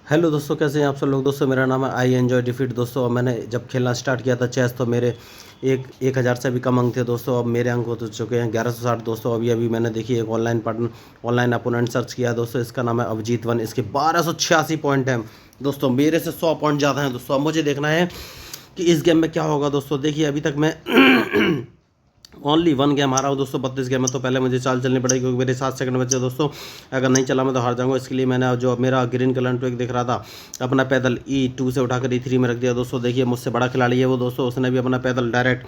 Hello दोस्तों, कैसे हैं आप सब लोग। दोस्तों मेरा नाम है आई एन्जॉय डिफीट। दोस्तों और मैंने जब खेलना स्टार्ट किया था चेस तो मेरे 1000 से भी कम अंक थे दोस्तों। अब मेरे अंक हो तो चुके हैं 1160 दोस्तों। अभी अभी मैंने देखिए एक ऑनलाइन अपोनेंट सर्च किया दोस्तों। इसका नाम है अभिजीत वन। इसके 1286 पॉइंट हैं दोस्तों, मेरे से 100 पॉइंट ज़्यादा हैं दोस्तों। अब मुझे देखना है कि इस गेम में क्या होगा दोस्तों। देखिए अभी तक मैं ओनली वन गेम हारा हूँ दोस्तों 32 गेम में। तो पहले मुझे चाल चलनी पड़ेगी क्योंकि मेरे 7 सेकंड बचे दोस्तों। अगर नहीं चला मैं तो हार जाऊंगा। इसके लिए मैंने जो मेरा ग्रीन कलर ट्विक दिख रहा था अपना पैदल E2 से उठाकर E3 में रख दिया दोस्तों। देखिए मुझसे बड़ा खिलाड़ी है वो दोस्तों, उसने भी अपना पैदल डायरेक्ट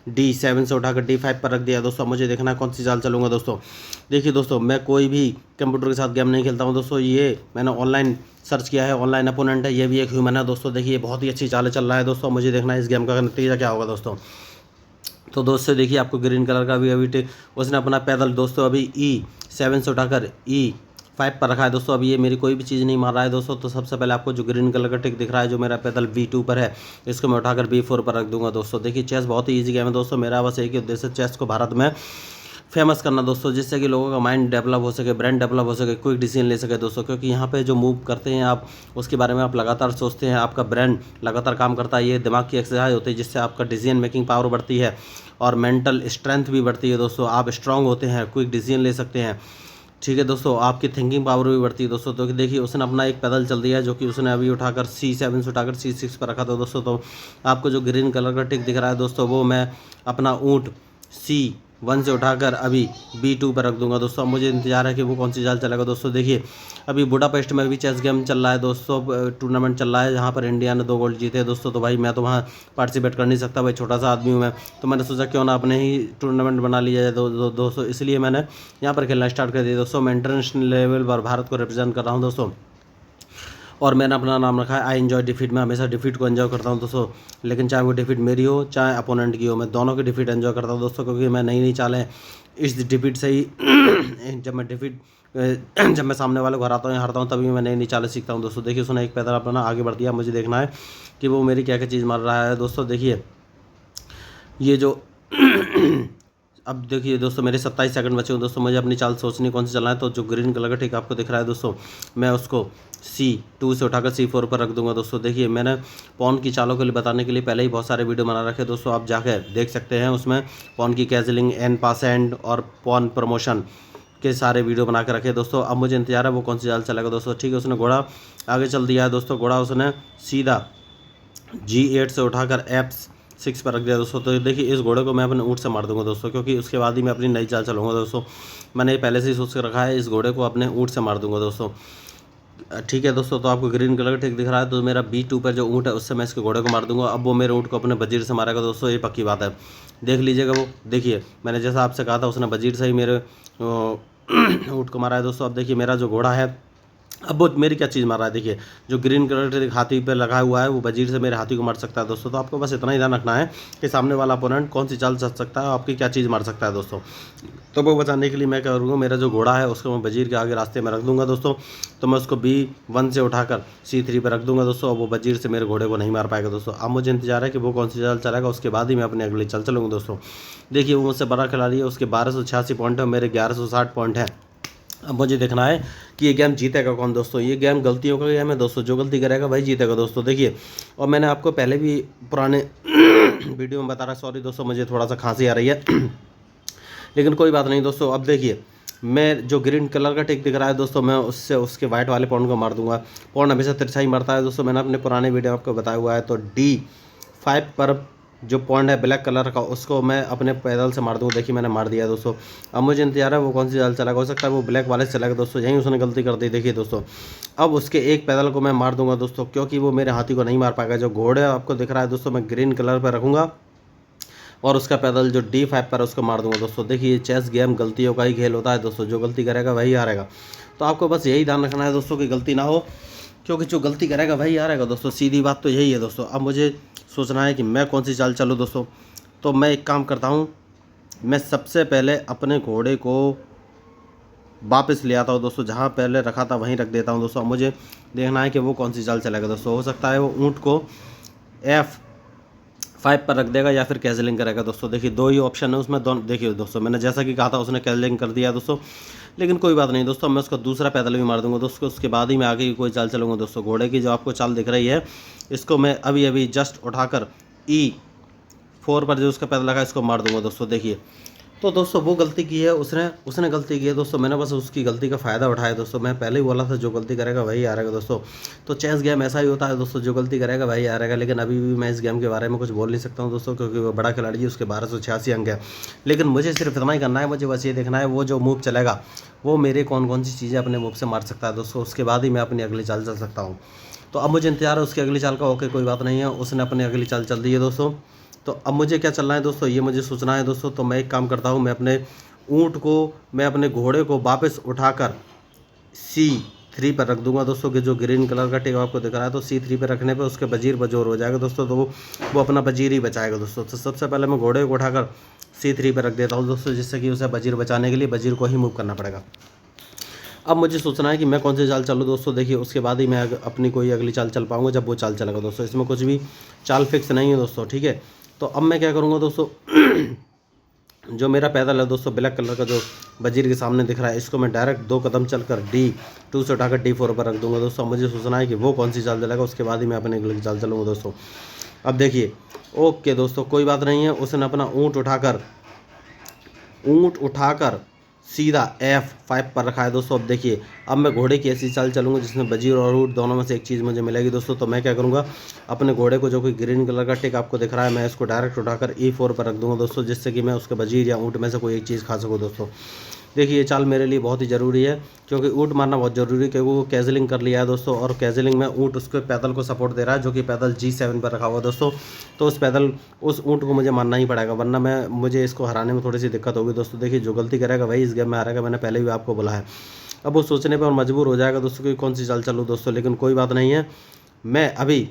D7 से उठाकर D5 पर रख दिया दोस्तों। मुझे देखना है कौन सी चाल चलूँगा दोस्तों। देखिए दोस्तों मैं कोई भी कंप्यूटर के साथ गेम नहीं खेलता हूँ दोस्तों। ये मैंने ऑनलाइन सर्च किया है, ऑनलाइन अपोनेंट है, ये भी एक ह्यूमन है दोस्तों। देखिए बहुत ही अच्छी चाल चल रहा है दोस्तों। मुझे देखना है इस गेम का नतीजा क्या होगा दोस्तों। तो दोस्तों देखिए आपको ग्रीन कलर का भी अभी उसने अपना पैदल दोस्तों अभी E7 से उठाकर E5 पर रखा है दोस्तों। अभी ये मेरी कोई भी चीज़ नहीं मार रहा है दोस्तों। तो सबसे पहले आपको जो ग्रीन कलर का टिक दिख रहा है जो मेरा पैदल V2 पर है, इसको मैं उठाकर B4 पर रख दूंगा दोस्तों। देखिए चेस बहुत ही ईजी गेम है दोस्तों। मेरा बस एक ही उद्देश्य है, चेस को भारत में फेमस करना दोस्तों, जिससे कि लोगों का माइंड डेवलप हो सके, ब्रेन डेवलप हो सके, क्विक डिसीजन ले सके दोस्तों। क्योंकि यहाँ पे जो मूव करते हैं आप उसके बारे में आप लगातार सोचते हैं, आपका ब्रेन लगातार काम करता है। ये दिमाग की एक्सरसाइज होती है जिससे आपका डिसीजन मेकिंग पावर बढ़ती है और मेंटल स्ट्रेंथ भी बढ़ती है दोस्तों। आप स्ट्रांग होते हैं, क्विक डिसीजन ले सकते हैं, ठीक है दोस्तों। आपकी थिंकिंग पावर भी बढ़ती है दोस्तों। तो देखिए उसने अपना एक पैदल चल दिया है जो कि उसने अभी उठाकर C7 से उठाकर C6 पर रखा था दोस्तों। तो आपको जो ग्रीन कलर का टिक दिख रहा है दोस्तों वो मैं अपना ऊँट C1 से उठाकर अभी B2 पर रख दूंगा दोस्तों। अब मुझे इंतजार है कि वो कौन सी चाल चलेगा दोस्तों। देखिए अभी बुडापेस्ट में भी चेस गेम चल रहा है दोस्तों, टूर्नामेंट चल रहा है जहाँ पर इंडिया ने 2 गोल्ड जीते हैं दोस्तों। तो भाई मैं तो वहाँ पार्टिसिपेट कर नहीं सकता, भाई छोटा सा आदमी हूँ मैं। तो मैंने सोचा क्यों ना अपने ही टूर्नामेंट बना लिया जाए दोस्तों। इसलिए मैंने यहाँ पर खेलना स्टार्ट कर दिया दोस्तों। मैं इंटरनेशनल लेवल पर भारत को रिप्रेजेंट कर रहा हूँ दोस्तों। और मैंने अपना नाम रखा है आई एन्जॉय डिफीट। मैं हमेशा डिफीट को एंजॉय करता हूँ दोस्तों, लेकिन चाहे वो डिफीट मेरी हो चाहे अपोनेंट की हो, मैं दोनों की डिफीट एंजॉय करता हूँ दोस्तों। क्योंकि मैं नई नई चालें इस डिफीट से ही जब मैं सामने वाले को हराता हूँ या हारता हूँ तभी मैं नई नई चालें सीखता हूँ दोस्तों। देखिए उसने एक पैदल अपना आगे बढ़ दिया। मुझे देखना है कि वो मेरी क्या क्या चीज़ मार रहा है दोस्तों। देखिए ये जो अब देखिए दोस्तों मेरे 27 सेकंड बचे हुए दोस्तों। मुझे अपनी चाल सोचनी कौन सी चलना है। तो जो ग्रीन कलर का ठीक आपको दिख रहा है दोस्तों, मैं उसको C2 से उठाकर C4 पर रख दूंगा दोस्तों। देखिए मैंने पॉन की चालों के लिए बताने के लिए पहले ही बहुत सारे वीडियो बना रखे दोस्तों, आप जाकर देख सकते हैं। उसमें पॉन की कैजलिंग, एन पास एंड और पॉन प्रमोशन के सारे वीडियो बना के रखे दोस्तों। अब मुझे इंतजार है वो कौन सी चाल चलेगा दोस्तों। ठीक है उसने घोड़ा आगे चल दिया है दोस्तों। घोड़ा उसने सीधा G8 से उठाकर F6 पर रख दिया दोस्तों। तो देखिए इस घोड़े को मैं अपने ऊँट से मार दूंगा दोस्तों, क्योंकि उसके बाद ही मैं अपनी नई चाल चलूँगा दोस्तों। मैंने ये पहले से ही सोच के रखा है, इस घोड़े को अपने ऊँट से मार दूंगा दोस्तों। ठीक है दोस्तों। तो आपको ग्रीन कलर का ठीक दिख रहा है तो मेरा B2 पर जो ऊँट है उससे मैं इसके घोड़े को मार दूंगा। अब वो मेरे ऊँट को अपने वजीर से मारेगा दोस्तों, ये पक्की बात है। देख लीजिएगा वो। देखिए मैंने जैसा आपसे कहा था उसने वजीर से ही मेरे ऊँट को मारा है दोस्तों। अब देखिए मेरा जो घोड़ा है अब वो मेरी क्या चीज़ मार रहा है। देखिए जो ग्रीन कलर के हाथी पे लगा हुआ है वो वजीर से मेरे हाथी को मार सकता है दोस्तों। तो आपको बस इतना ही ध्यान रखना है कि सामने वाला अपोनेंट कौन सी चाल चल सकता है, आपकी क्या चीज़ मार सकता है दोस्तों। तो वो बचाने के लिए मैं क्या करूँगा, मेरा जो घोड़ा है उसको मैं वजीर के आगे रास्ते में रख दूंगा दोस्तों। तो मैं उसको B1 से उठाकर C3 पर रख दूंगा दोस्तों। अब वो वजीर से मेरे घोड़े को नहीं मार पाएगा दोस्तों। अब मुझे इंतजार है कि वो कौन सी चाल चलेगा, उसके बाद ही मैं अपनी अगली चाल चलूँगा दोस्तों। देखिए वो मुझसे बड़ा खिलाड़ी है, उसके 1286 पॉइंट है, मेरे 1160 पॉइंट हैं। अब मुझे देखना है कि ये गेम जीतेगा कौन दोस्तों। ये गेम गलतियों का गेम है दोस्तों, जो गलती करेगा वही जीतेगा दोस्तों। देखिए और मैंने आपको पहले भी पुराने वीडियो में बता रहा, सॉरी दोस्तों मुझे थोड़ा सा खांसी आ रही है लेकिन कोई बात नहीं दोस्तों। अब देखिए मैं जो ग्रीन कलर का टिक दिख रहा है दोस्तों, मैं उससे उसके वाइट वाले पॉइंट को मार दूंगा। पॉइंट हमेशा तिरछा ही मारता है दोस्तों, मैंने अपने पुराने वीडियो आपको बताया हुआ है। तो D5 पर जो पॉइंट है ब्लैक कलर का उसको मैं अपने पैदल से मार दूँगा। देखिए मैंने मार दिया दोस्तों। अब मुझे इंतजार है वो कौन सी चाल चलेगा। हो सकता है वो ब्लैक वाले से चलेगा दोस्तों, यहीं उसने गलती कर दी। देखिए दोस्तों अब उसके एक पैदल को मैं मार दूंगा दोस्तों, क्योंकि वो मेरे हाथी को नहीं मार पाएगा। जो घोड़े आपको दिख रहा है दोस्तों मैं ग्रीन कलर पर रखूँगा और उसका पैदल जो D5 पर उसको मार दूंगा दोस्तों। देखिए चेस गेम गलतियों का ही खेल होता है दोस्तों, जो गलती करेगा वही हारेगा। तो आपको बस यही ध्यान रखना है दोस्तों कि गलती ना हो, क्योंकि जो गलती करेगा वही हारेगा दोस्तों। सीधी बात तो यही है दोस्तों। अब मुझे सोचना है कि मैं कौन सी चाल चलूँ दोस्तों। तो मैं एक काम करता हूँ, मैं सबसे पहले अपने घोड़े को वापस ले आता हूँ दोस्तों, जहाँ पहले रखा था वहीं रख देता हूँ दोस्तों। अब मुझे देखना है कि वो कौन सी चाल चलेगा दोस्तों। हो सकता है वो ऊँट को 5 पर रख देगा या फिर कैंसिलिंग करेगा दोस्तों। देखिए 2 ही ऑप्शन है उसमें, दोनों देखिए दोस्तों, मैंने जैसा कि कहा था उसने कैंसिलिंग कर दिया दोस्तों, लेकिन कोई बात नहीं दोस्तों, मैं उसका दूसरा पैदल भी मार दूंगा दोस्तों। उसके बाद ही मैं आगे की कोई चाल चलूँगा दोस्तों। घोड़े की जो आपको चाल दिख रही है, इसको मैं अभी अभी जस्ट उठाकर E4 पर जो उसका पैदल लगा इसको मार दूंगा दोस्तों। देखिए तो दोस्तों वो गलती की है उसने उसने गलती की है दोस्तों, मैंने बस उसकी गलती का फ़ायदा उठाया दोस्तों। मैं पहले ही बोला था जो गलती करेगा वही हारेगा दोस्तों। तो चेस गेम ऐसा ही होता है दोस्तों, जो गलती करेगा वही हारेगा। लेकिन अभी भी मैं इस गेम के बारे में कुछ बोल नहीं सकता हूँ दोस्तों, क्योंकि वो बड़ा खिलाड़ी है, उसके 1286 अंक है। लेकिन मुझे सिर्फ इतना ही करना है, मुझे बस ये देखना है वो जो मूव चलेगा वो मेरे कौन कौन सी चीज़ें अपने मूव से मार सकता है दोस्तों। उसके बाद ही मैं अपनी अगली चाल चल सकता हूँ। तो अब मुझे इंतजार है उसकी अगली चाल का। ओके कोई बात नहीं है, उसने अपनी अगली चाल चल दी है दोस्तों। तो अब मुझे क्या चलना है दोस्तों, ये मुझे सोचना है दोस्तों। तो मैं एक काम करता हूँ, मैं अपने ऊँट को, मैं अपने घोड़े को वापस उठाकर C3 पर रख दूंगा दोस्तों, कि जो ग्रीन कलर का टिक आपको दिख रहा है। तो C3 पर रखने पे उसके वजीर बजोर हो जाएगा दोस्तों, तो वो अपना वजीर ही बचाएगा दोस्तों। तो सबसे पहले मैं घोड़े को उठाकर C3 पर रख देता हूँ दोस्तों, जिससे कि उसे वजीर बचाने के लिए वजीर को ही मूव करना पड़ेगा। अब मुझे सोचना है कि मैं कौन सी चाल चलूँ दोस्तों। देखिए उसके बाद ही मैं अपनी कोई अगली चाल चल पाऊँगा, जब वो चाल चलेगा दोस्तों। इसमें कुछ भी चाल फिक्स नहीं है दोस्तों, ठीक है। तो अब मैं क्या करूँगा दोस्तों, जो मेरा पैदल है दोस्तों, ब्लैक कलर का जो वजीर के सामने दिख रहा है, इसको मैं डायरेक्ट 2 कदम चलकर D2 से उठाकर D4 पर रख दूंगा दोस्तों। मुझे सोचना है कि वो कौन सी चाल चलेगा, उसके बाद ही मैं अपने अगली चाल चलूँगा दोस्तों। अब देखिए ओके दोस्तों, कोई बात नहीं है, उसने अपना ऊँट उठाकर सीधा F5 पर रखा है दोस्तों। अब देखिए अब मैं घोड़े की ऐसी चाल चलूँगा जिसमें वजीर और ऊँट दोनों में से एक चीज़ मुझे मिलेगी दोस्तों। तो मैं क्या करूँगा, अपने घोड़े को, जो कोई ग्रीन कलर का टिक आपको दिख रहा है, मैं इसको डायरेक्ट उठाकर E4 पर रख दूँगा दोस्तों, जिससे कि मैं उसके वजीर या ऊँट में से कोई एक चीज़ खा सकूँ दोस्तों। देखिए ये चाल मेरे लिए बहुत ही ज़रूरी है, क्योंकि ऊँट मारना बहुत ज़रूरी है, क्योंकि वो कैजलिंग कर लिया है दोस्तों। और कैजलिंग में ऊँट उसके पैदल को सपोर्ट दे रहा है, जो कि पैदल G7 पर रखा हुआ है दोस्तों। तो उस ऊँट को मुझे मारना ही पड़ेगा, वरना मुझे इसको हराने में थोड़ी सी दिक्कत होगी दोस्तों। देखिए जो गलती करेगा वही इस गेम में हारेगा, मैंने पहले भी आपको बोला है। अब वो सोचने पर मजबूर हो जाएगा दोस्तों कि कौन सी चाल चलूँ दोस्तों। लेकिन कोई बात नहीं है, मैं अभी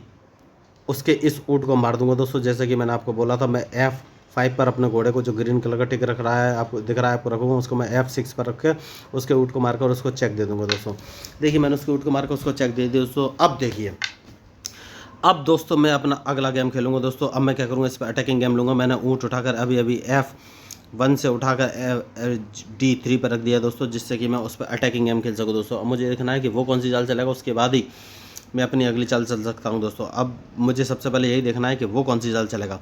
उसके इस ऊँट को मार दूंगा दोस्तों। जैसे कि मैंने आपको बोला था, मैं F5 पर अपने घोड़े को, जो ग्रीन कलर का टिक रख रहा है, आपको दिख रहा है, आपको रखूँगा, उसको मैं F6 पर रख के उसके ऊँट को मारकर उसको चेक दे दूंगा दोस्तों। देखिए मैंने उसके ऊँट को मारकर उसको चेक दे दिया दोस्तों। अब देखिए अब दोस्तों मैं अपना अगला गेम खेलूँगा दोस्तों। अब मैं क्या करूँगा, इस पर अटैकिंग गेम लूँगा। मैंने ऊँट उठाकर अभी F1 से उठाकर D3 पर रख दिया दोस्तों, जिससे कि मैं उस पर अटैकिंग गेम खेल सकूँ दोस्तों। अब मुझे देखना है कि वो कौन सी चाल चलेगा, उसके बाद ही मैं अपनी अगली चाल चल सकता हूँ दोस्तों। अब मुझे सबसे पहले यही देखना है कि वो कौन सी चाल चलेगा।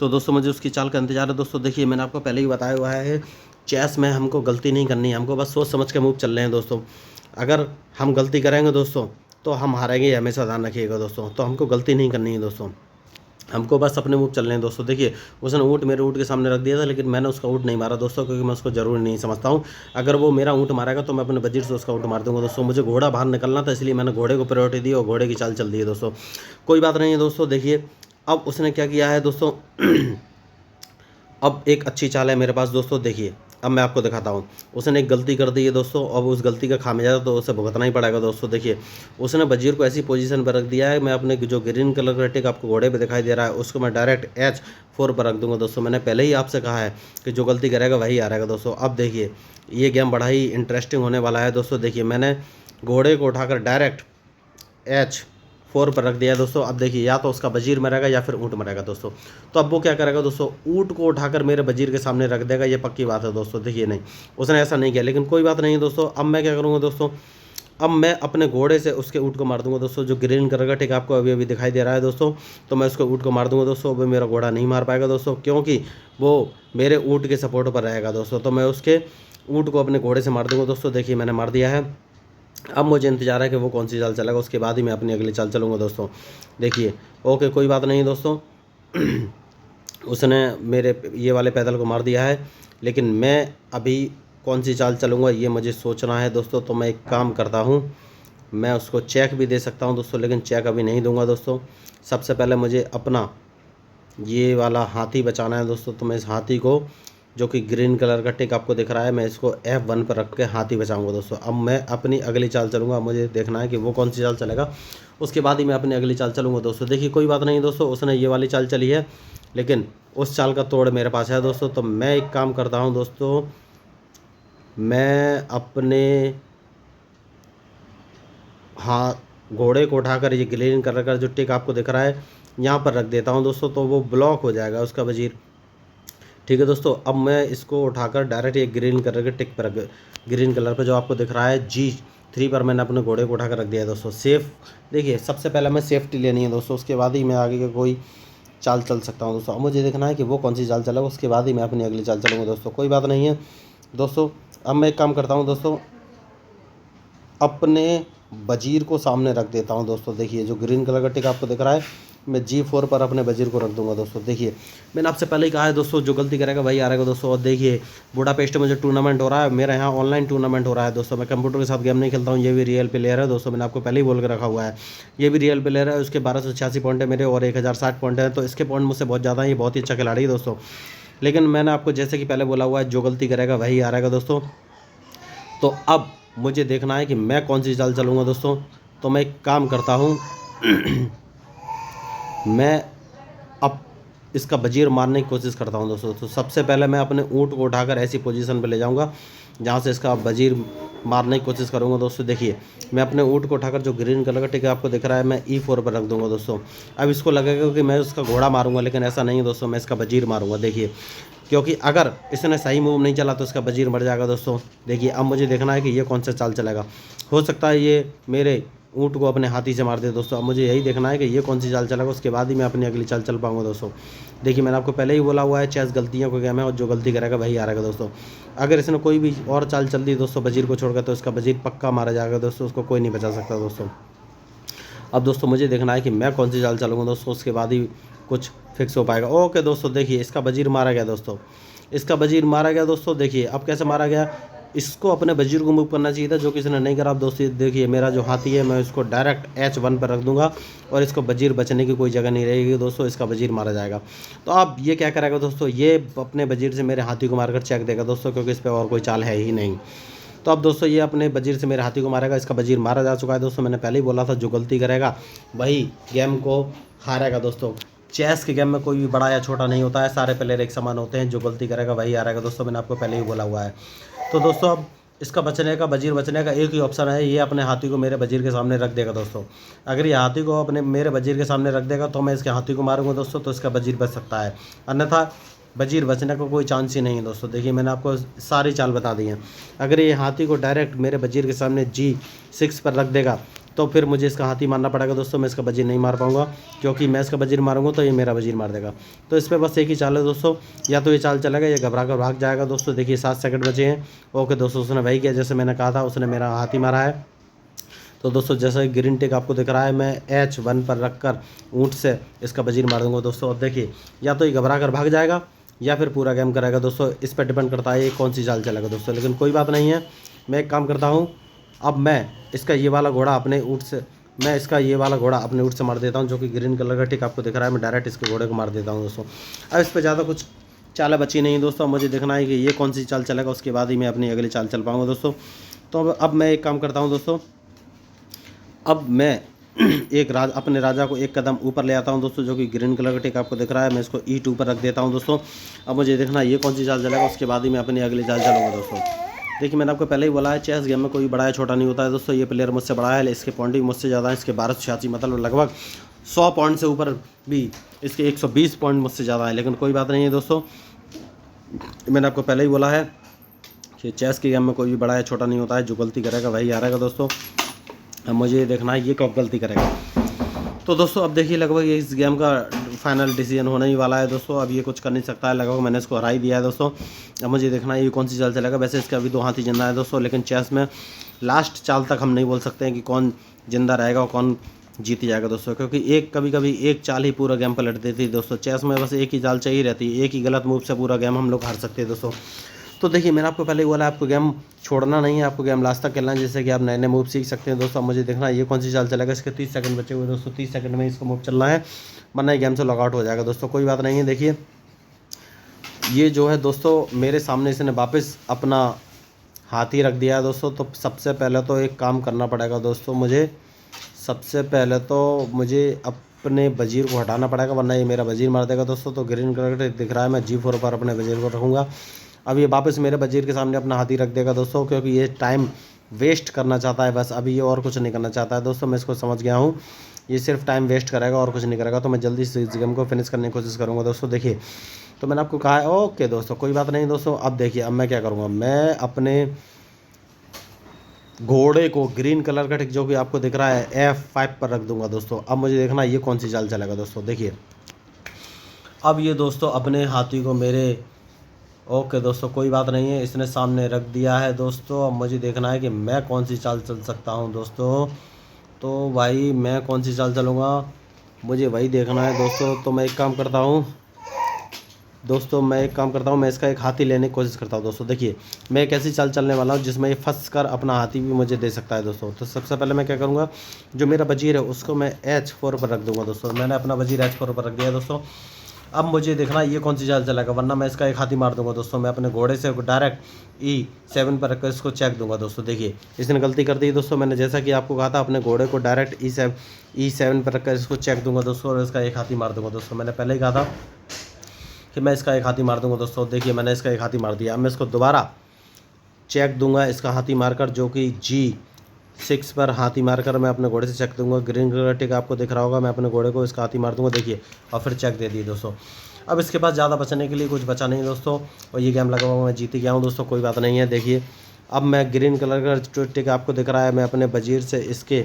तो दोस्तों मुझे उसकी चाल का इंतजार है दोस्तों। देखिए मैंने आपको पहले ही बताया हुआ है, चेस में हमको गलती नहीं करनी है, हमको बस सोच समझ के मूव चल रहे हैं दोस्तों। अगर हम गलती करेंगे दोस्तों तो हम हारेंगे, हमेशा ध्यान रखिएगा दोस्तों। तो हमको गलती नहीं करनी है दोस्तों, हमको बस अपने मूव चल रहे हैं दोस्तों। देखिए उसने ऊँट मेरे ऊँट के सामने रख दिया था, लेकिन मैंने उसका ऊँट नहीं मारा दोस्तों, क्योंकि मैं उसको ज़रूरी नहीं समझता हूँ। अगर वो मेरा ऊँट मारेगा तो मैं अपने वजीर से उसका ऊँट मार दूंगा दोस्तों। मुझे घोड़ा बाहर निकलना था, इसलिए मैंने घोड़े को प्रायोरिटी दी और घोड़े की चाल चल दी है दोस्तों। कोई बात नहीं है दोस्तों। देखिए अब उसने क्या किया है दोस्तों अब एक अच्छी चाल है मेरे पास दोस्तों। देखिए अब मैं आपको दिखाता हूँ, उसने एक गलती कर दी है दोस्तों। अब उस गलती का खामियाजा तो उसे भुगतना ही पड़ेगा दोस्तों। देखिए उसने वजीर को ऐसी पोजीशन पर रख दिया है, मैं अपने जो ग्रीन कलर का टिक आपको घोड़े पे दिखाई दे रहा है, उसको मैं डायरेक्ट H4 पर रख दूंगा दोस्तों। मैंने पहले ही आपसे कहा है कि जो गलती करेगा वही हारेगा दोस्तों। अब देखिए ये गेम बड़ा ही इंटरेस्टिंग होने वाला है दोस्तों। देखिए मैंने घोड़े को उठाकर डायरेक्ट H4 पर रख दिया है दोस्तों। अब देखिए या तो उसका वजीर मरेगा या फिर ऊँट मरेगा दोस्तों। तो अब वो क्या करेगा दोस्तों, ऊँट को उठाकर मेरे वजीर के सामने रख देगा, ये पक्की बात है दोस्तों। देखिए नहीं, उसने ऐसा नहीं किया, लेकिन कोई बात नहीं है दोस्तों। अब मैं क्या करूँगा दोस्तों, अब मैं अपने घोड़े से उसके ऊँट को मार दूंगा दोस्तों। जो ग्रीन कलर का टिक आपको अभी दिखाई दे रहा है दोस्तों, तो मैं उसके ऊँट को मार दूंगा दोस्तों। अब मेरा घोड़ा नहीं मार पाएगा दोस्तों, क्योंकि वो मेरे ऊँट के सपोर्ट पर रहेगा दोस्तों। तो मैं उसके ऊँट को अपने घोड़े से मार दूंगा दोस्तों। देखिए मैंने मार दिया है। अब मुझे इंतजार है कि वो कौन सी चाल चलेगा, उसके बाद ही मैं अपनी अगली चाल चलूँगा दोस्तों। देखिए ओके कोई बात नहीं दोस्तों उसने मेरे ये वाले पैदल को मार दिया है, लेकिन मैं अभी कौन सी चाल चलूँगा ये मुझे सोचना है दोस्तों। तो मैं एक काम करता हूँ, मैं उसको चेक भी दे सकता हूँ दोस्तों, लेकिन चेक अभी नहीं दूंगा दोस्तों। सबसे पहले मुझे अपना ये वाला हाथी बचाना है दोस्तों। तो मैं इस हाथी को, जो कि ग्रीन कलर का टिक आपको दिख रहा है, मैं इसको F1 पर रख के हाथी बचाऊंगा दोस्तों। अब मैं अपनी अगली चाल चलूँगा। मुझे देखना है कि वो कौन सी चाल चलेगा, उसके बाद ही मैं अपनी अगली चाल चलूँगा दोस्तों। देखिए कोई बात नहीं दोस्तों, उसने ये वाली चाल चली है, लेकिन उस चाल का तोड़ मेरे पास है दोस्तों। तो मैं एक काम करता हूँ दोस्तों, मैं अपने हाँ घोड़े को उठाकर ये ग्रीन कलर का जो टिक आपको दिख रहा है यहाँ पर रख देता हूँ दोस्तों, तो वो ब्लॉक हो जाएगा उसका वजीर। ठीक है दोस्तों, अब मैं इसको उठाकर डायरेक्ट ये ग्रीन कलर के टिक पर रख, ग्रीन कलर पर जो आपको दिख रहा है G3 पर मैंने अपने घोड़े को उठाकर रख दिया है दोस्तों। सेफ देखिए, सबसे पहले मैं सेफ्टी लेनी है दोस्तों, उसके बाद ही मैं आगे का कोई चाल चल सकता हूँ दोस्तों। अब मुझे देखना है कि वो कौन सी चाल चलेगा, उसके बाद ही मैं अपनी अगली चाल चलूँगा दोस्तों। कोई बात नहीं है दोस्तों। अब मैं एक काम करता हूँ दोस्तों, अपने वजीर को सामने रख देता हूँ दोस्तों। देखिए जो ग्रीन कलर का टिक आपको दिख रहा है, मैं G4 पर अपने वजीर को रख दूंगा दोस्तों। देखिए मैंने आपसे पहले ही कहा है दोस्तों, जो गलती करेगा वही हारेगा दोस्तों। और देखिए बुडापेस्ट में जो टूर्नामेंट हो रहा है, मेरा यहाँ ऑनलाइन टूर्नामेंट हो रहा है दोस्तों। मैं कंप्यूटर के साथ गेम नहीं खेलता हूँ, ये भी रियल प्लेयर है दोस्तों। मैंने आपको पहले ही बोल के रखा हुआ है, ये भी रियल प्लेयर है। उसके 1286 पॉइंट है मेरे और 1060 पॉइंट है, तो इसके पॉइंट मुझसे बहुत ज़्यादा है। ये बहुत ही अच्छा खिलाड़ी है दोस्तों। लेकिन मैंने आपको जैसे कि पहले बोला हुआ है, जो गलती करेगा वही हारेगा दोस्तों। तो अब मुझे देखना है कि मैं कौन सी चाल चलूँगा दोस्तों। तो मैं एक काम करता हूँ मैं अब इसका वजीर मारने की कोशिश करता हूँ दोस्तों। तो सबसे पहले मैं अपने ऊँट को उठाकर ऐसी पोजीशन पे ले जाऊँगा जहाँ से इसका वजीर मारने की कोशिश करूँगा दोस्तों। देखिए मैं अपने ऊँट को उठाकर जो ग्रीन कलर का टिक आपको दिख रहा है, मैं E4 पर रख दूँगा दोस्तों। अब इसको लगेगा कि मैं उसका घोड़ा मारूंगा, लेकिन ऐसा नहीं है दोस्तों, मैं इसका वजीर मारूंगा। देखिए क्योंकि अगर इसने सही मूव नहीं चला तो इसका वजीर मर जाएगा दोस्तों। देखिए अब मुझे देखना है कि ये कौन सा चाल चलेगा। हो सकता है ये मेरे ऊँट को अपने हाथी से मार दे दोस्तों। अब मुझे यही देखना है कि ये कौन सी चाल चलेगा, उसके बाद ही मैं अपनी अगली चाल चल पाऊंगा दोस्तों। देखिए मैंने आपको पहले ही बोला हुआ है, चेस गलतियों को गेम है और जो गलती करेगा वही हारेगा दोस्तों। अगर इसने कोई भी और चाल चल दी दोस्तों वजीर को छोड़कर, तो इसका वजीर पक्का मारा जाएगा दोस्तों, उसको कोई नहीं बचा सकता दोस्तों। अब दोस्तों मुझे देखना है कि मैं कौन सी चाल चलूँगा दोस्तों, उसके बाद ही कुछ फिक्स हो पाएगा। ओके दोस्तों, देखिए इसका वजीर मारा गया दोस्तों, इसका वजीर मारा गया दोस्तों। देखिए अब कैसे मारा गया, इसको अपने वजीर को मूव करना चाहिए था, जो किसी ने नहीं करा। अब दोस्तों देखिए मेरा जो हाथी है, मैं इसको डायरेक्ट H1 पर रख दूंगा और इसको वजीर बचने की कोई जगह नहीं रहेगी दोस्तों, इसका वजीर मारा जाएगा। तो अब ये क्या करेगा दोस्तों, ये अपने वजीर से मेरे हाथी को मारकर चेक देगा दोस्तों, क्योंकि इस पर और कोई चाल है ही नहीं। तो अब दोस्तों ये अपने वजीर से मेरे हाथी को मारेगा, इसका वजीर मारा जा चुका है दोस्तों। मैंने पहले ही बोला था, जो गलती करेगा वही गेम को हारेगा दोस्तों। चेस के गेम में कोई भी बड़ा या छोटा नहीं होता है, सारे प्लेयर एक समान होते हैं। जो गलती करेगा वही हारेगा दोस्तों, मैंने आपको पहले ही बोला हुआ है। तो दोस्तों अब इसका बचने का, वजीर बचने का एक ही ऑप्शन है, ये अपने हाथी को मेरे वजीर के सामने रख देगा दोस्तों। अगर ये हाथी को अपने मेरे वजीर के सामने रख देगा तो मैं इसके हाथी को मारूंगा दोस्तों, तो इसका वजीर बच सकता है, अन्यथा वजीर बचने का कोई चांस ही नहीं है दोस्तों। देखिए मैंने आपको सारी चाल बता दी है। अगर ये हाथी को डायरेक्ट मेरे वजीर के सामने G6 पर रख देगा तो फिर मुझे इसका हाथी मारना पड़ेगा दोस्तों, मैं इसका वजीर नहीं मार पाऊंगा, क्योंकि मैं इसका वजीर मारूंगा तो ये मेरा वजीर मार देगा। तो इस पर बस एक ही चाल है दोस्तों, या तो ये चाल चलेगा या घबरा कर भाग जाएगा दोस्तों। देखिए 7 सेकंड बचे हैं। ओके दोस्तों, उसने वही किया जैसे मैंने कहा था, उसने मेरा हाथी मारा है। तो दोस्तों जैसा ग्रीन टिक आपको दिख रहा है, मैं H1 पर रख कर ऊँट से इसका वजीर मार दूंगा दोस्तों। अब देखिए या तो ये घबरा कर भाग जाएगा या फिर पूरा गेम करेगा दोस्तों, इस पर डिपेंड करता है ये कौन सी चाल चलेगा दोस्तों। लेकिन कोई बात नहीं है, मैं एक काम करता हूँ, अब मैं इसका ये वाला घोड़ा अपने ऊँट से, मैं इसका ये वाला घोड़ा अपने ऊँट से मार देता हूँ, जो कि ग्रीन कलर का टिक आपको दिख रहा है। मैं डायरेक्ट इसके घोड़े को मार देता हूँ दोस्तों। अब इस पर ज़्यादा कुछ चालें बची नहीं दोस्तों, मुझे देखना है कि ये कौन सी चाल चलेगा, उसके बाद ही मैं अपनी अगली चाल चल पाऊँगा दोस्तों। तो अब मैं एक काम करता हूँ दोस्तों, अब मैं अपने राजा को एक कदम ऊपर ले आता हूं दोस्तों, जो कि ग्रीन कलर का टिक आपको दिख रहा है। मैं इसको E2 पर रख देता हूं दोस्तों। अब मुझे देखना ये कौन सी चाल चलेगा, उसके बाद ही मैं अपनी अगली चाल चलूँगा दोस्तों। देखिए मैंने आपको पहले ही बोला है, चेस गेम में कोई बड़ा या छोटा नहीं होता है दोस्तों। ये प्लेयर मुझसे बड़ा है, इसके पॉइंट भी मुझसे ज़्यादा है, इसके 1286 मतलब लगभग 100 पॉइंट से ऊपर भी इसके 120 पॉइंट मुझसे ज़्यादा है। लेकिन कोई बात नहीं है दोस्तों, मैंने आपको पहले ही बोला है कि चेस के गेम में कोई भी बड़ा या छोटा नहीं होता है, जो गलती करेगा वही हारेगा दोस्तों। अब मुझे ये देखना है ये कब गलती करेगा। तो दोस्तों अब देखिए लगभग इस गेम का फाइनल डिसीजन होने ही वाला है दोस्तों। अब ये कुछ कर नहीं सकता है, लगभग मैंने इसको हरा ही दिया है दोस्तों। अब मुझे देखना है ये कौन सी चाल चलेगा। वैसे इसके अभी 2 हाथी जिंदा है दोस्तों, लेकिन चेस में लास्ट चाल तक हम नहीं बोल सकते हैं कि कौन जिंदा रहेगा और कौन जीत जाएगा दोस्तों, क्योंकि कभी कभी एक चाल ही पूरा गेम पलट देती है दोस्तों। चेस में बस एक ही चाल चाहिए रहती है, एक ही गलत मूव से पूरा गेम हम लोग हार सकते हैं दोस्तों। तो देखिए मैंने आपको पहले ही बोला, आपको गेम छोड़ना नहीं है, आपको गेम लास्ट तक खेलना है, जिससे कि आप नए नए मूव सीख सकते हैं दोस्तों। अब मुझे देखना है ये कौन सी चाल चलेगा। इसके 30 सेकंड बचे हुए दोस्तों, 30 सेकंड में इसको मूव चलना है, वरना गेम से लॉगआउट हो जाएगा दोस्तों। कोई बात नहीं है। देखिए ये जो है दोस्तों, मेरे सामने इसने वापस अपना हाथी रख दिया है दोस्तों। तो सबसे पहले तो एक काम करना पड़ेगा दोस्तों, सबसे पहले तो मुझे अपने वजीर को हटाना पड़ेगा, वरना ये मेरा वजीर मार देगा दोस्तों। तो ग्रीन कलर दिख रहा है, मैं G4 पर अपने वजीर को रखूँगा। अब ये वापस मेरे वजीर के सामने अपना हाथी रख देगा दोस्तों, क्योंकि ये टाइम वेस्ट करना चाहता है बस, अभी ये और कुछ नहीं करना चाहता है दोस्तों। मैं इसको समझ गया हूँ, ये सिर्फ टाइम वेस्ट करेगा और कुछ नहीं करेगा। तो मैं जल्दी से इस गेम को फिनिश करने की कोशिश करूँगा दोस्तों। देखिए तो मैंने आपको कहा है, ओके दोस्तों कोई बात नहीं दोस्तों। अब देखिए अब मैं क्या करूँगा, मैं अपने घोड़े को ग्रीन कलर का टिक जो कि आपको दिख रहा है F5 पर रख दूंगा दोस्तों। अब मुझे देखना ये कौन सी चाल चलेगा दोस्तों। देखिए अब ये दोस्तों अपने हाथी को मेरे, ओके दोस्तों कोई बात नहीं है, इसने सामने रख दिया है दोस्तों। अब मुझे देखना है कि मैं कौन सी चाल चल सकता हूँ दोस्तों। तो भाई मैं कौन सी चाल चलूँगा, मुझे वही देखना है दोस्तों। तो मैं एक काम करता हूँ दोस्तों, मैं इसका एक हाथी लेने की कोशिश करता हूँ दोस्तों। देखिए मैं एक ऐसी चाल चलने वाला हूँ जिसमें ये फंस कर अपना हाथी भी मुझे दे सकता है दोस्तों। तो सबसे पहले मैं क्या करूँगा, जो मेरा वजीर है उसको मैं H4 पर रख दूँगा दोस्तों। मैंने अपना वजीर H4 पर रख दिया दोस्तों। अब मुझे देखना ये कौन सी चाल चलेगा, वरना मैं इसका एक हाथी मार दूंगा दोस्तों। मैं अपने घोड़े से डायरेक्ट E7 पर रखकर इसको चेक दूंगा दोस्तों। देखिए इसने गलती कर दी दोस्तों, मैंने जैसा कि आपको कहा था अपने घोड़े को डायरेक्ट E7 पर रखकर इसको चेक दूंगा दोस्तों और इसका एक हाथी मार दूंगा दोस्तों। मैंने पहले ही कहा था कि मैं इसका एक हाथी मार दूंगा दोस्तों। देखिए मैंने इसका एक हाथी मार दिया। अब मैं इसको दोबारा चेक दूंगा इसका हाथी मारकर, जो कि G6 पर हाथी मारकर मैं अपने घोड़े से चेक दूंगा। ग्रीन कलर का टिक आपको दिख रहा होगा, मैं अपने घोड़े को इसका हाथी मार दूंगा। देखिए और फिर चेक दे दिए दोस्तों। अब इसके पास ज़्यादा बचने के लिए कुछ बचा नहीं दोस्तों, और ये गेम लगा हुआ मैं जीत गया हूँ दोस्तों। कोई बात नहीं है। देखिए अब मैं ग्रीन कलर का टिक आपको दिख रहा है, मैं अपने वजीर से इसके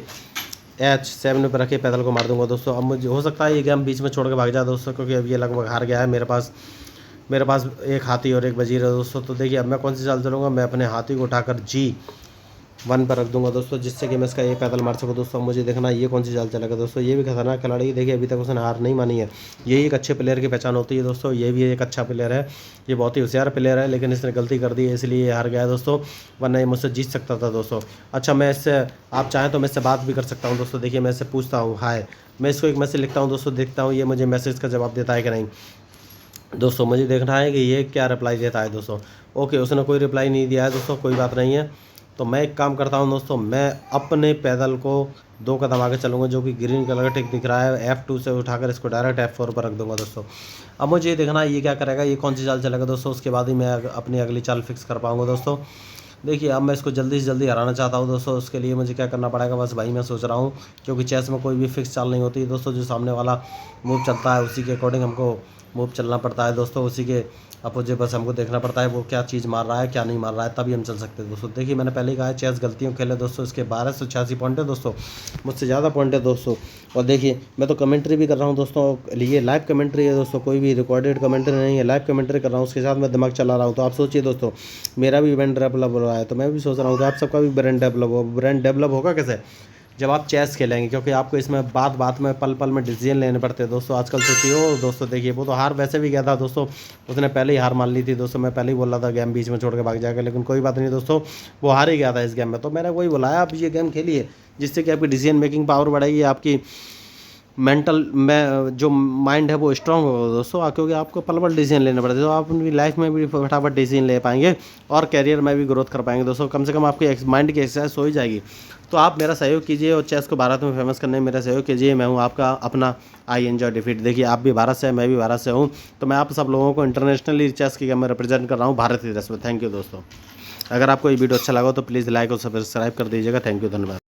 H7 पर रखे पैदल को मार दूंगा दोस्तों। अब मुझे हो सकता है ये गेम बीच में छोड़ के भाग जाए दोस्तों, क्योंकि अब ये लगभग हार गया है। मेरे पास एक हाथी और एक वजीर है दोस्तों। तो देखिए अब मैं कौन सी चाल चलूँगा, मैं अपने हाथी को उठाकर G1 पर रख दूंगा दोस्तों, जिससे कि मैं इसका ये पैदल मार सकूँ दोस्तों। मुझे देखना ये कौन सी चाल चलेगा दोस्तों। ये भी खतरनाक खिलाड़ी है, देखिए अभी तक उसने हार नहीं मानी है। यही एक अच्छे प्लेयर की पहचान होती है दोस्तों। ये भी एक अच्छा प्लेयर है, ये बहुत ही होशियार प्लेयर है, लेकिन इसने गलती कर दी है इसलिए ये हार गया है दोस्तों, वरना ये मुझसे जीत सकता था दोस्तों। अच्छा मैं इससे, आप चाहें तो मैं इससे बात भी कर सकता हूँ दोस्तों। देखिए मैं इससे पूछता हूँ हाय, मैं इसको एक मैसेज लिखता हूँ दोस्तों, देखता हूँ ये मुझे मैसेज का जवाब देता है कि नहीं दोस्तों। मुझे देखना है कि ये क्या रिप्लाई देता है दोस्तों। ओके उसने कोई रिप्लाई नहीं दिया है दोस्तों, कोई बात नहीं है। तो मैं एक काम करता हूं दोस्तों, मैं अपने पैदल को 2 कदम आगे चलूँगा, जो कि ग्रीन कलर का टिक दिख रहा है, F2 से उठाकर इसको डायरेक्ट F4 पर रख दूंगा दोस्तों। अब मुझे ये देखना है ये क्या करेगा, ये कौन सी चाल चलेगा दोस्तों। उसके बाद ही मैं अपनी अगली चाल फिक्स कर पाऊँगा दोस्तों। देखिए अब मैं इसको जल्दी से जल्दी हराना चाहता हूँ दोस्तों। उसके लिए मुझे क्या करना पड़ेगा, बस भाई मैं सोच रहा हूँ, क्योंकि चेस में कोई भी फिक्स चाल नहीं होती दोस्तों। जो सामने वाला मूव चलता है उसी के अकॉर्डिंग हमको मूव चलना पड़ता है दोस्तों, उसी के अपोजिट बस हमको देखना पड़ता है वो क्या चीज़ मार रहा है क्या नहीं मार रहा है, तभी हम चल सकते हैं दोस्तों। देखिए मैंने पहले ही कहा है चेस गलतियों खेले दोस्तों। इसके 1286 पॉइंट है दोस्तों, मुझसे ज़्यादा पॉइंट है दोस्तों। और देखिए मैं तो कमेंट्री भी कर रहा हूँ दोस्तों, ये लाइव कमेंट्री है दोस्तों, कोई भी रिकॉर्डेड कमेंट्री नहीं है, लाइव कमेंट्री कर रहा हूँ, उसके साथ मैं दिमाग चला रहा हूँ। तो आप सोचिए दोस्तों, मेरा भी ब्रांड डेवलप हो रहा है, तो मैं भी सोच रहा हूँ कि आप सबका भी ब्रांड डेवलप हो। ब्रांड डेवलप होगा कैसे, जब आप चेस खेलेंगे, क्योंकि आपको इसमें बात बात में पल पल में डिसीजन लेने पड़ते हैं दोस्तों। आजकल सोचिए दोस्तों, देखिए वो तो हार वैसे भी गया था दोस्तों, उसने पहले ही हार मान ली थी दोस्तों। मैं पहले ही बोल रहा था गेम बीच में छोड़ के भाग जाएगा, लेकिन कोई बात नहीं दोस्तों, वो हार ही गया था इस गेम में। तो मैंने वही बुलाया, आप ये गेम खेलिए जिससे कि आपकी डिसीजन मेकिंग पावर बढ़ेगी, आपकी मेंटल में जो माइंड है वो स्ट्रांग होगा दोस्तों, क्योंकि आपको पल पल डिसीजन लेने पड़ते हैं। तो आप अपनी लाइफ में भी फटाफट डिसीजन ले पाएंगे और कैरियर में भी ग्रोथ कर पाएंगे दोस्तों। कम से कम आपकी माइंड की एक्सरसाइज हो ही जाएगी। तो आप मेरा सहयोग कीजिए और चेस को भारत में फेमस करने में मेरा सहयोग कीजिए। मैं हूँ आपका अपना आई एंजॉय डिफीट। देखिए आप भी भारत से हैं, मैं भी भारत से हूँ, तो मैं आप सब लोगों को इंटरनेशनली चेस की गेम में रिप्रेजेंट कर रहा हूँ भारत की तरफ से। थैंक यू दोस्तों। अगर आपको ये वीडियो अच्छा लगा तो प्लीज़ लाइक और सब्सक्राइब कर दीजिएगा। थैंक यू, धन्यवाद।